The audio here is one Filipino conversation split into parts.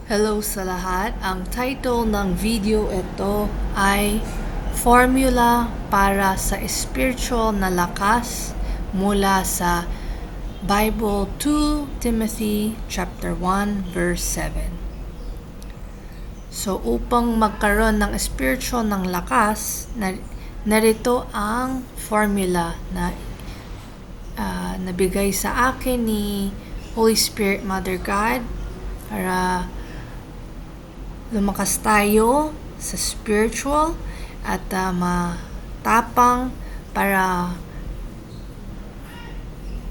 Hello sa lahat. Ang title ng video ito ay Formula para sa Spiritual na Lakas mula sa Bible 2 Timothy chapter 1 verse 7. So upang magkaroon ng spiritual ng lakas, narito ang formula na nabigay sa akin ni Holy Spirit Mother God para lumakas tayo sa spiritual at matapang para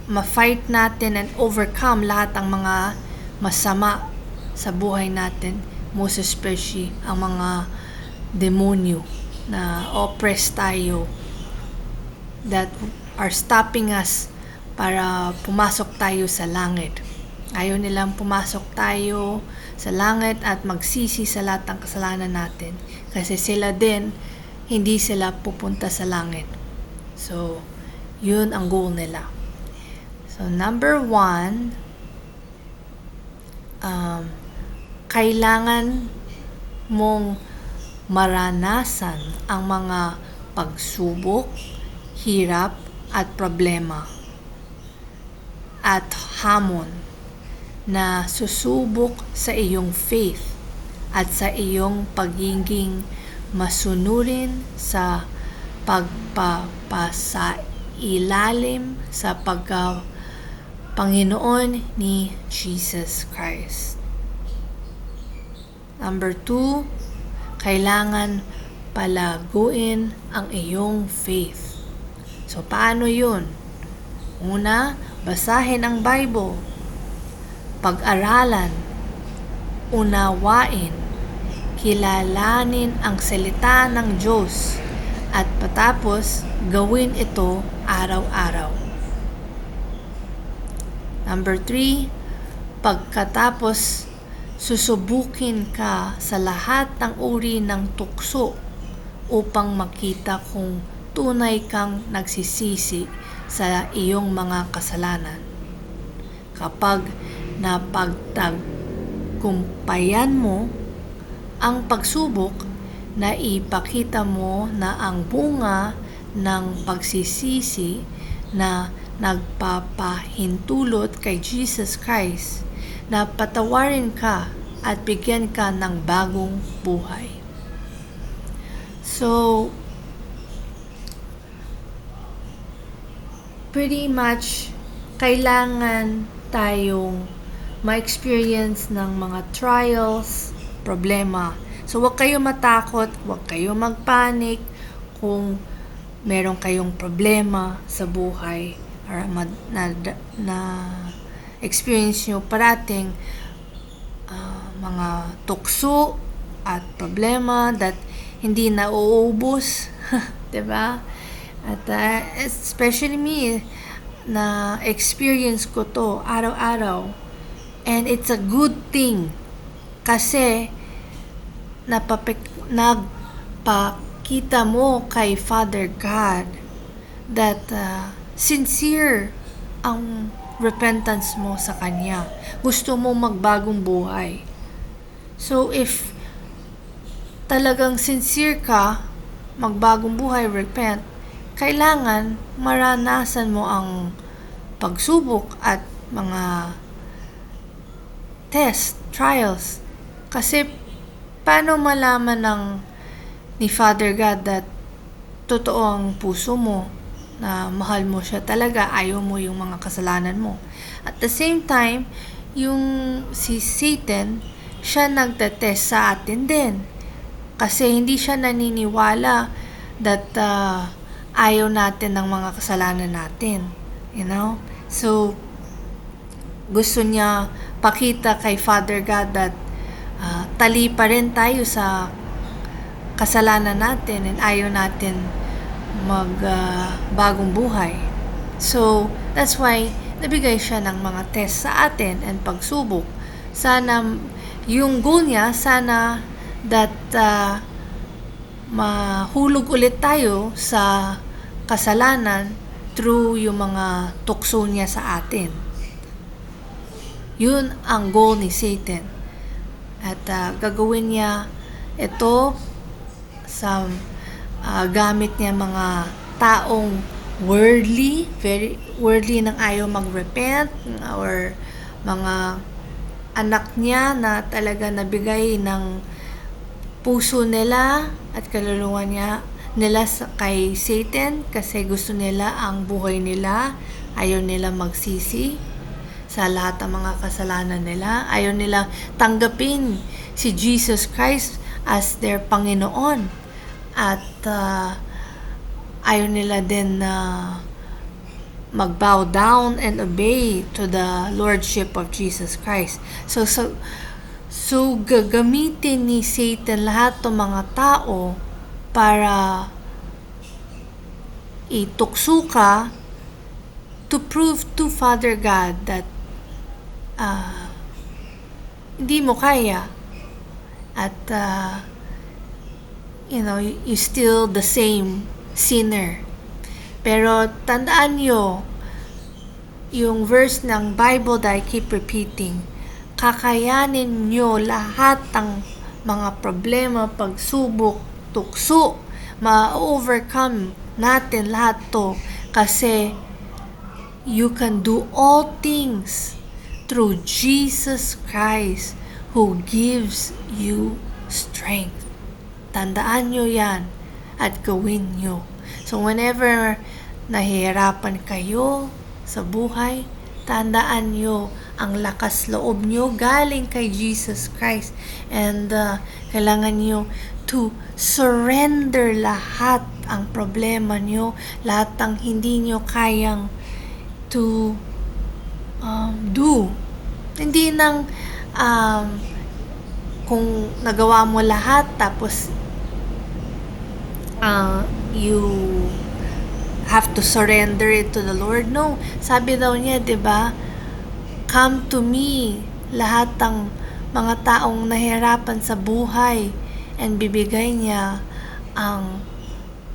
ma-fight natin and overcome lahat ng mga masama sa buhay natin, most especially ang mga demonyo na oppress tayo that are stopping us para pumasok tayo sa langit. Ayaw nilang pumasok tayo sa langit at magsisi sa lahat ng kasalanan natin. Kasi sila din, hindi sila pupunta sa langit. So, yun ang goal nila. So, number 1, kailangan mong maranasan ang mga pagsubok, hirap, at problema at hamon na susubok sa iyong faith at sa iyong pagiging masunurin sa pagpapasailalim sa Panginoon ni Jesus Christ. Number 2, kailangan palaguin ang iyong faith. So, paano yun? Una, basahin ang Bible. Pag-aralan, unawain, kilalanin ang salita ng Diyos at patapos gawin ito araw-araw. Number 3, pagkatapos susubukin ka sa lahat ng uri ng tukso upang makita kung tunay kang nagsisisi sa iyong mga kasalanan. Kapag napagtagumpayan mo ang pagsubok, na ipakita mo na ang bunga ng pagsisisi na nagpapahintulot kay Jesus Christ, na patawarin ka at bigyan ka ng bagong buhay. So, pretty much kailangan tayong ma-experience ng mga trials, problema. So, huwag kayo matakot, huwag kayo magpanik kung meron kayong problema sa buhay or na experience nyo parating mga tukso at problema that hindi na uubos. Diba? At especially me, na experience ko to araw-araw, and it's a good thing kasi nagpakita mo kay Father God that sincere ang repentance mo sa Kanya. Gusto mo magbagong buhay. So if talagang sincere ka, magbagong buhay, repent, kailangan maranasan mo ang pagsubok at mga test, trials. Kasi paano malaman ni Father God that totoo ang puso mo, na mahal mo siya talaga, ayaw mo yung mga kasalanan mo. At the same time, yung si Satan, siya nagtetest sa atin din. Kasi hindi siya naniniwala that ayaw natin ng mga kasalanan natin. You know? So, gusto niya pakita kay Father God that tali pa rin tayo sa kasalanan natin and ayaw natin magbagong buhay. So, that's why nabigay siya ng mga test sa atin and pagsubok. Sana, yung goal niya, sana that mahulog ulit tayo sa kasalanan through yung mga tukso niya sa atin. Yun ang goal ni Satan. At gagawin niya ito sa gamit niya mga taong worldly, very worldly, nang ayaw mag-repent, or mga anak niya na talaga nabigay ng puso nila at kaluluwa nila kay Satan kasi gusto nila ang buhay nila, ayaw nila magsisi sa lahat ng mga kasalanan nila, ayaw nila tanggapin si Jesus Christ as their Panginoon, at ayaw nila din na mag-bow down and obey to the Lordship of Jesus Christ. So gagamitin ni Satan lahat ng mga tao para itukso ka to prove to Father God that hindi mo kaya, at you still the same sinner. Pero tandaan nyo yung verse ng Bible that I keep repeating, kakayanin nyo lahat ng mga problema, pagsubok, tukso, ma-overcome natin lahat to kasi you can do all things through Jesus Christ who gives you strength. Tandaan nyo yan at gawin nyo. So whenever nahihirapan kayo sa buhay, tandaan nyo ang lakas loob nyo galing kay Jesus Christ, and kailangan nyo to surrender lahat ang problema nyo, lahat ng hindi nyo kayang to do. Hindi nang kung nagawa mo lahat tapos you have to surrender it to the Lord. No, sabi daw niya, 'di ba? Come to me, lahat ng mga taong nahirapan sa buhay, and bibigay niya ang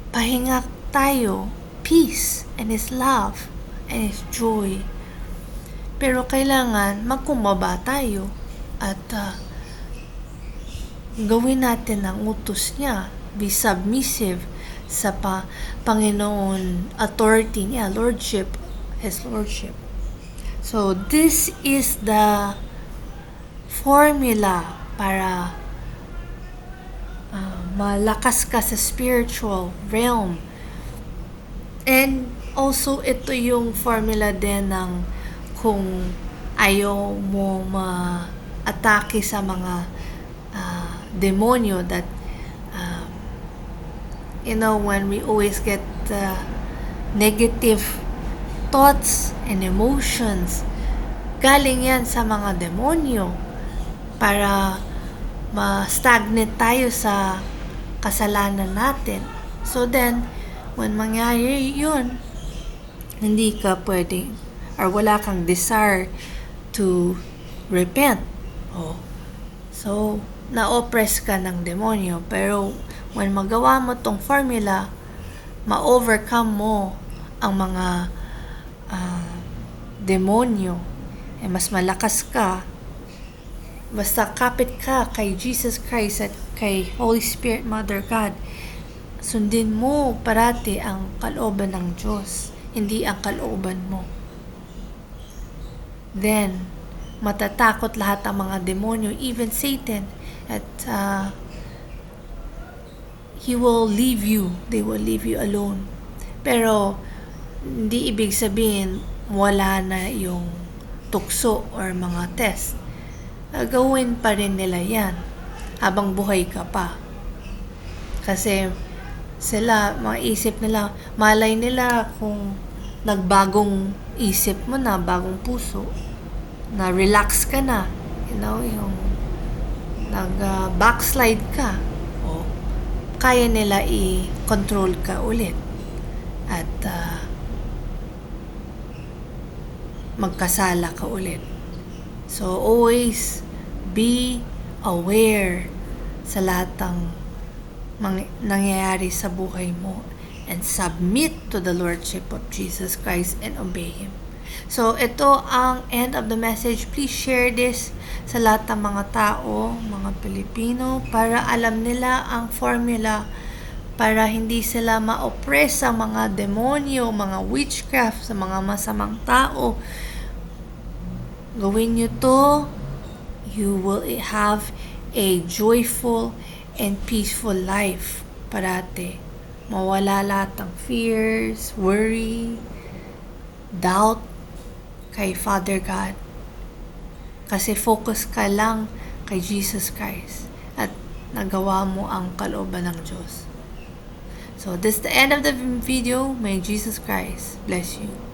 pahinga tayo, peace, and His love, and His joy. Pero kailangan magkumbaba tayo at gawin natin ang utos niya, be submissive sa Panginoon authority niya, Lordship, His Lordship. So, this is the formula para malakas ka sa spiritual realm. And also, ito yung formula din ng kung ayaw mo ma-atake sa mga demonyo that when we always get negative thoughts and emotions, galing yan sa mga demonyo para ma-stagnate tayo sa kasalanan natin. So then, when mangyari yun, hindi ka pwede or wala kang desire to repent. So, na-oppress ka ng demonyo. Pero, when magawa mo tong formula, ma-overcome mo ang mga demonyo. Mas malakas ka. Basta kapit ka kay Jesus Christ at kay Holy Spirit, Mother God. Sundin mo parati ang kalooban ng Diyos, hindi ang kalooban mo. Then, matatakot lahat ang mga demonyo, even Satan, at he will leave you. They will leave you alone. Pero, hindi ibig sabihin wala na yung tukso or mga test. Gawin pa rin nila yan habang buhay ka pa. Kasi sila, maisip nila, malay nila kung nagbagong isip mo na, bagong puso, na relax ka na, yung nag-backslide ka, kaya nila i-control ka ulit at magkasala ka ulit. So, always be aware sa lahat ng nangyayari sa buhay mo and submit to the Lordship of Jesus Christ and obey Him. So, ito ang end of the message. Please share this sa lahat ng mga tao, mga Pilipino, para alam nila ang formula para hindi sila ma-oppress sa mga demonyo, mga witchcraft, sa mga masamang tao. Gawin nyo to, you will have a joyful and peaceful life parate. Mawala lahat ng fears, worry, doubt kay Father God. Kasi focus ka lang kay Jesus Christ at nagawa mo ang kalooban ng Diyos. So, this is the end of the video. May Jesus Christ bless you.